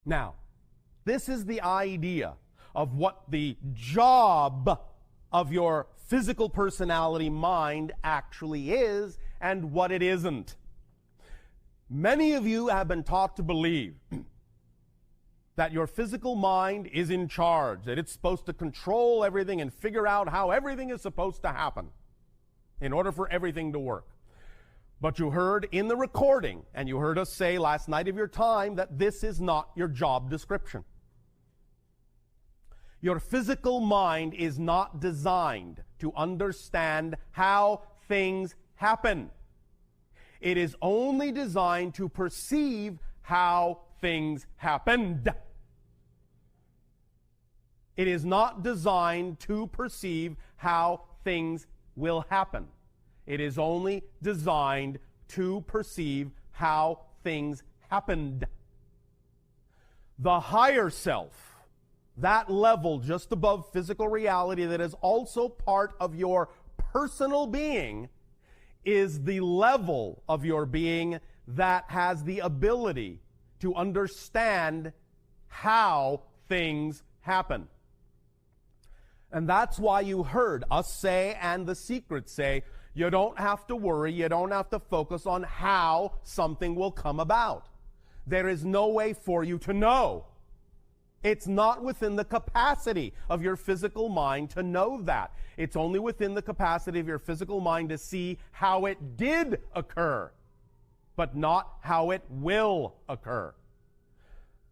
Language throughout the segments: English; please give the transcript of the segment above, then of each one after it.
Now, this is the idea of what the job of your physical personality mind actually is and what it isn't. Many of you have been taught to believe that your physical mind is in charge, that it's supposed to control everything and figure out how everything is supposed to happen in order for everything to work. But you heard in the recording, and you heard us say last night of your time, that this is not your job description. Your physical mind is not designed to understand how things happen. It is only designed to perceive how things happened. It is not designed to perceive how things will happen. It is only designed to perceive how things happened. The higher self, that level just above physical reality that is also part of your personal being, is the level of your being that has the ability to understand how things happen. And that's why you heard us say, and the secrets say, you don't have to worry, you don't have to focus on how something will come about. There is no way for you to know. It's not within the capacity of your physical mind to know that. It's only within the capacity of your physical mind to see how it did occur, but not how it will occur.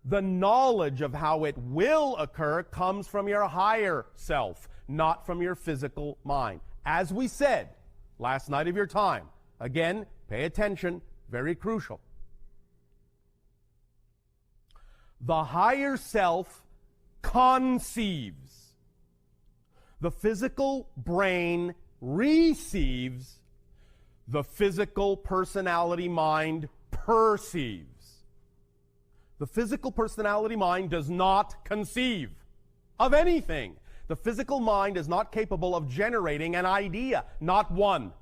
The knowledge of how it will occur comes from your higher self, not from your physical mind. As we said last night of your time, again, pay attention, very crucial. The higher self conceives. The physical brain receives. The physical personality mind perceives. The physical personality mind does not conceive of anything. The physical mind is not capable of generating an idea, not one.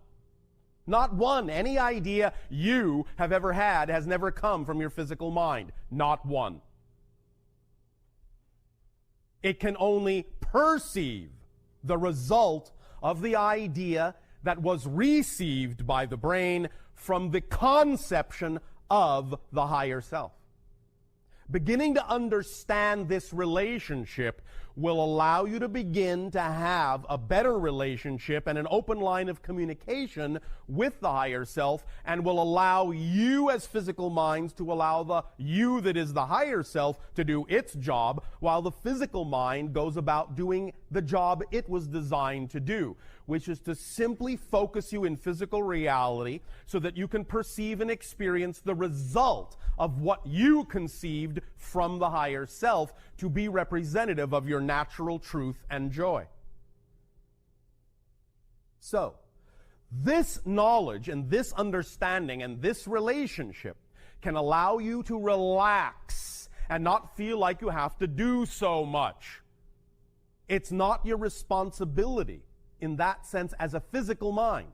Not one. Any idea you have ever had has never come from your physical mind. Not one. It can only perceive the result of the idea that was received by the brain from the conception of the higher self. Beginning to understand this relationship will allow you to begin to have a better relationship and an open line of communication with the higher self, and will allow you as physical minds to allow the you that is the higher self to do its job, while the physical mind goes about doing the job it was designed to do, which is to simply focus you in physical reality so that you can perceive and experience the result of what you conceived from the higher self to be representative of your natural truth and joy. So, this knowledge and this understanding and this relationship can allow you to relax and not feel like you have to do so much. It's not your responsibility in that sense as a physical mind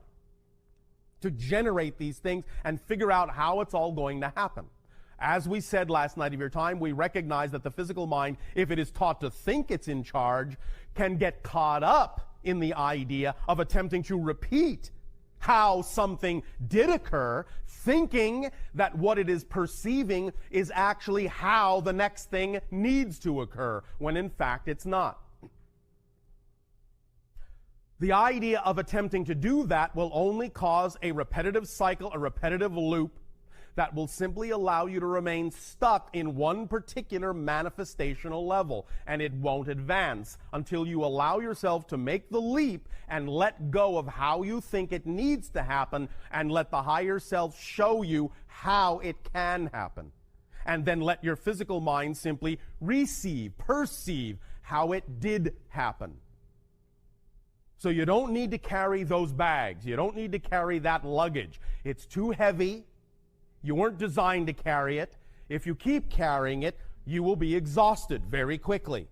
to generate these things and figure out how it's all going to happen. As we said last night of your time, we recognize that the physical mind, if it is taught to think it's in charge, can get caught up in the idea of attempting to repeat how something did occur, thinking that what it is perceiving is actually how the next thing needs to occur, when in fact it's not. The idea of attempting to do that will only cause a repetitive cycle, a repetitive loop, that will simply allow you to remain stuck in one particular manifestational level, and it won't advance until you allow yourself to make the leap and let go of how you think it needs to happen, and let the higher self show you how it can happen. And then let your physical mind simply receive, perceive how it did happen. So you don't need to carry those bags. You don't need to carry that luggage. It's too heavy. You weren't designed to carry it. If you keep carrying it, you will be exhausted very quickly.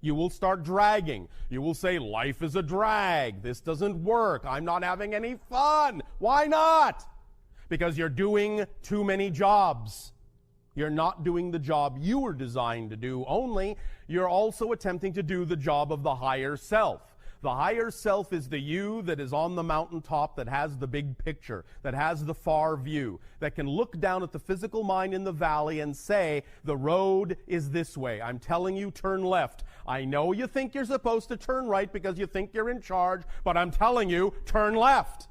You will start dragging. You will say, life is a drag. This doesn't work. I'm not having any fun. Why not? Because you're doing too many jobs. You're not doing the job you were designed to do only. You're also attempting to do the job of the higher self. The higher self is the you that is on the mountaintop, that has the big picture, that has the far view, that can look down at the physical mind in the valley and say, the road is this way. I'm telling you, turn left. I know you think you're supposed to turn right because you think you're in charge, but I'm telling you, turn left.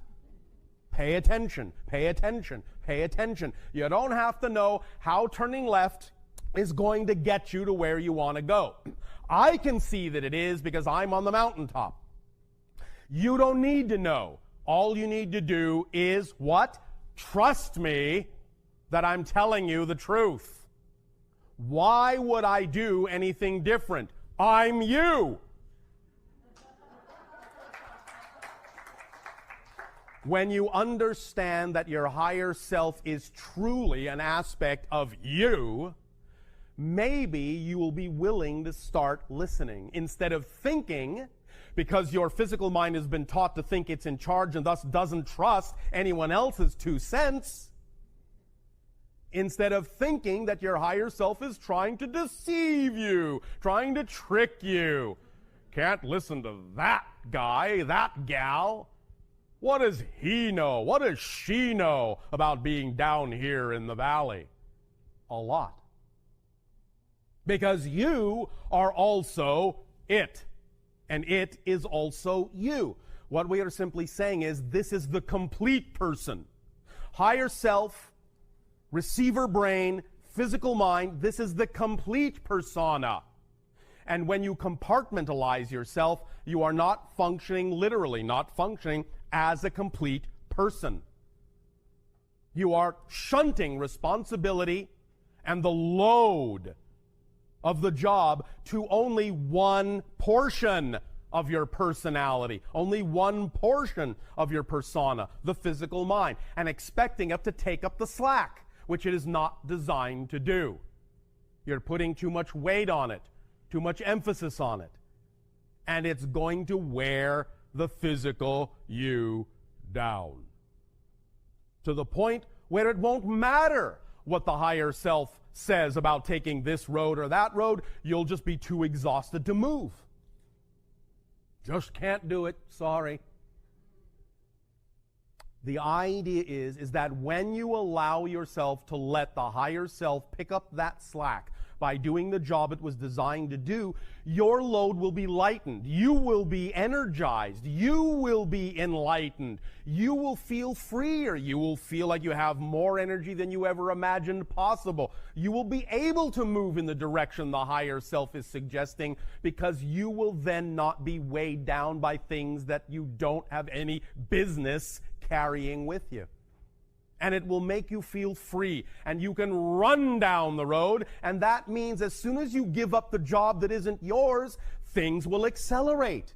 Pay attention, pay attention, pay attention. You don't have to know how turning left is going to get you to where you want to go. I can see that it is because I'm on the mountaintop. You don't need to know. All you need to do is what? Trust me that I'm telling you the truth. Why would I do anything different? I'm you. When you understand that your higher self is truly an aspect of you, maybe you will be willing to start listening instead of thinking, because your physical mind has been taught to think it's in charge and thus doesn't trust anyone else's 2 cents. Instead of thinking that your higher self is trying to deceive you, trying to trick you. Can't listen to that guy, that gal. What does he know? What does she know about being down here in the valley? A lot. Because you are also it. And it is also you. What we are simply saying is this is the complete person. Higher self, receiver brain, physical mind, this is the complete persona. And when you compartmentalize yourself, you are not functioning literally, not functioning as a complete person. You are shunting responsibility and the load of the job to only one portion of your personality, only one portion of your persona, the physical mind, and expecting it to take up the slack, which it is not designed to do. You're putting too much weight on it, too much emphasis on it, and it's going to wear the physical you down. To the point where it won't matter what the higher self says about taking this road or that road, you'll just be too exhausted to move. Just can't do it, sorry. The idea is that when you allow yourself to let the higher self pick up that slack, by doing the job it was designed to do, your load will be lightened. You will be energized. You will be enlightened. You will feel freer. You will feel like you have more energy than you ever imagined possible. You will be able to move in the direction the higher self is suggesting, because you will then not be weighed down by things that you don't have any business carrying with you. And it will make you feel free, and you can run down the road, and that means as soon as you give up the job that isn't yours, things will accelerate.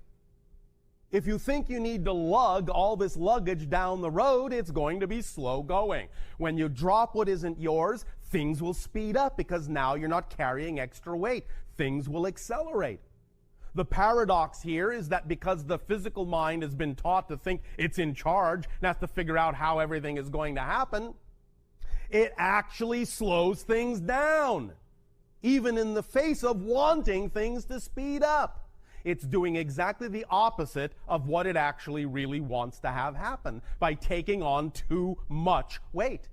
If you think you need to lug all this luggage down the road, it's going to be slow going. When you drop what isn't yours, things will speed up because now you're not carrying extra weight. Things will accelerate. The paradox here is that because the physical mind has been taught to think it's in charge and has to figure out how everything is going to happen, it actually slows things down, even in the face of wanting things to speed up. It's doing exactly the opposite of what it actually really wants to have happen by taking on too much weight.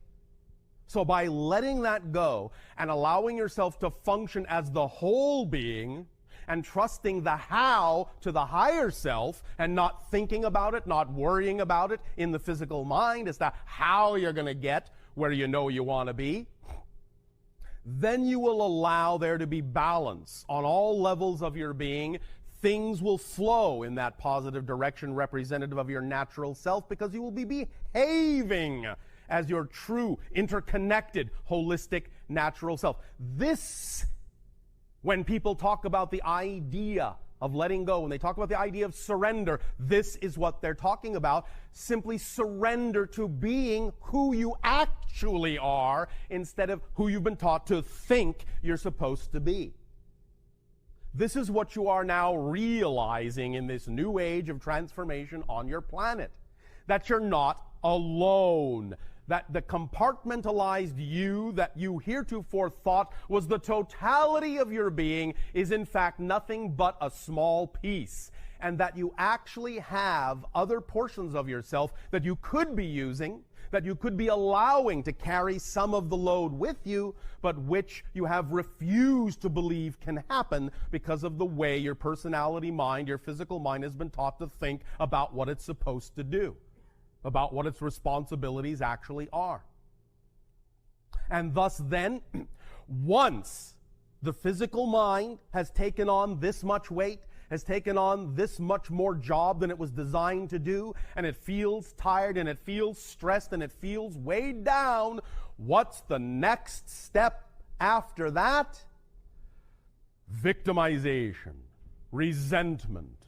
So by letting that go and allowing yourself to function as the whole being, and trusting the how to the higher self and not thinking about it, not worrying about it in the physical mind as to how you're going to get where you know you want to be, then you will allow there to be balance on all levels of your being. Things will flow in that positive direction representative of your natural self, because you will be behaving as your true, interconnected, holistic, natural self. This, when people talk about the idea of letting go, when they talk about the idea of surrender, this is what they're talking about. Simply surrender to being who you actually are instead of who you've been taught to think you're supposed to be. This is what you are now realizing in this new age of transformation on your planet. That you're not alone. that the compartmentalized you that you heretofore thought was the totality of your being is in fact nothing but a small piece, and that you actually have other portions of yourself that you could be using, that you could be allowing to carry some of the load with you, but which you have refused to believe can happen because of the way your personality mind, your physical mind has been taught to think about what it's supposed to do, about what its responsibilities actually are. And thus then, once the physical mind has taken on this much weight, has taken on this much more job than it was designed to do, and it feels tired, and it feels stressed, and it feels weighed down, what's the next step after that? Victimization, resentment.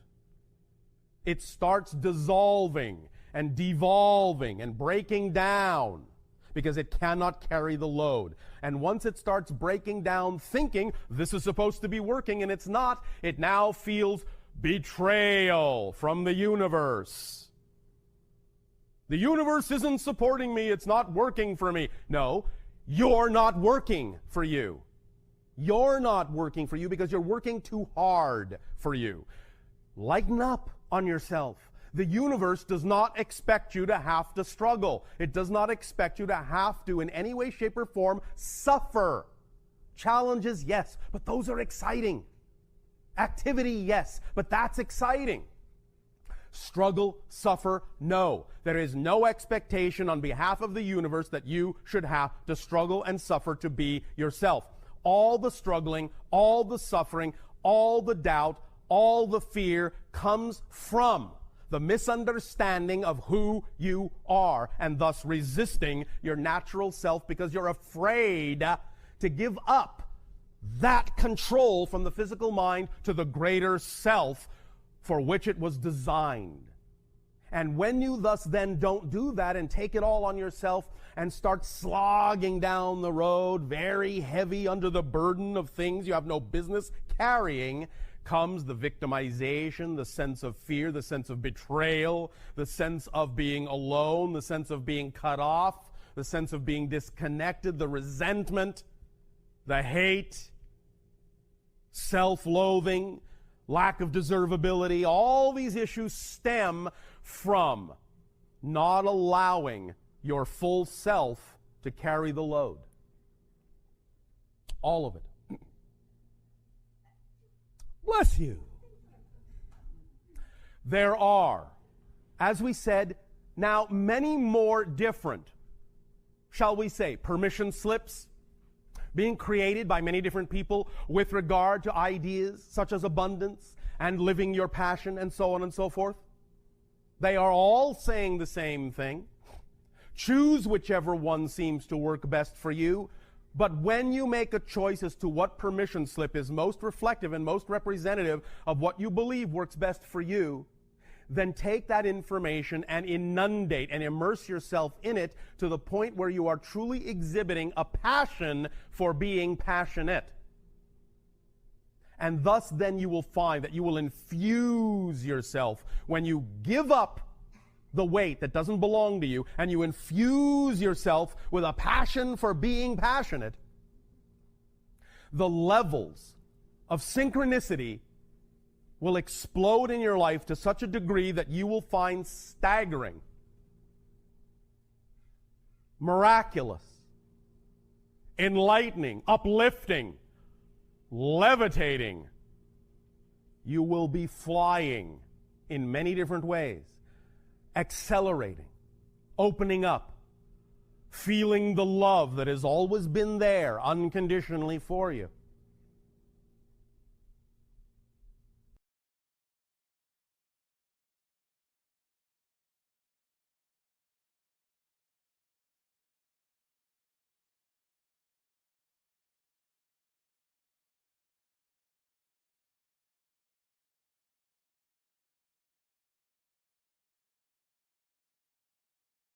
It starts dissolving and devolving and breaking down because it cannot carry the load. And once it starts breaking down, thinking this is supposed to be working and it's not, it now feels betrayal from the universe. The universe isn't supporting me, it's not working for me. No, you're not working for you. You're not working for you because you're working too hard for you. Lighten up on yourself. The universe does not expect you to have to struggle. It does not expect you to have to, in any way, shape, or form, suffer. Challenges, yes, but those are exciting. Activity, yes, but that's exciting. Struggle, suffer, no. There is no expectation on behalf of the universe that you should have to struggle and suffer to be yourself. All the struggling, all the suffering, all the doubt, all the fear comes from the misunderstanding of who you are, and thus resisting your natural self because you're afraid to give up that control from the physical mind to the greater self for which it was designed. And when you thus then don't do that and take it all on yourself and start slogging down the road, very heavy under the burden of things you have no business carrying, comes the victimization, the sense of fear, the sense of betrayal, the sense of being alone, the sense of being cut off, the sense of being disconnected, the resentment, the hate, self-loathing, lack of deservability. All these issues stem from not allowing your full self to carry the load. All of it. Bless you. There are, as we said, now many more different, shall we say, permission slips being created by many different people with regard to ideas such as abundance and living your passion and so on and so forth. They are all saying the same thing. Choose whichever one seems to work best for you. But when you make a choice as to what permission slip is most reflective and most representative of what you believe works best for you, then take that information and inundate and immerse yourself in it to the point where you are truly exhibiting a passion for being passionate. And thus then you will find that you will infuse yourself when you give up the weight that doesn't belong to you, and you infuse yourself with a passion for being passionate, the levels of synchronicity will explode in your life to such a degree that you will find staggering, miraculous, enlightening, uplifting, levitating. You will be flying in many different ways. Accelerating, opening up, feeling the love that has always been there unconditionally for you.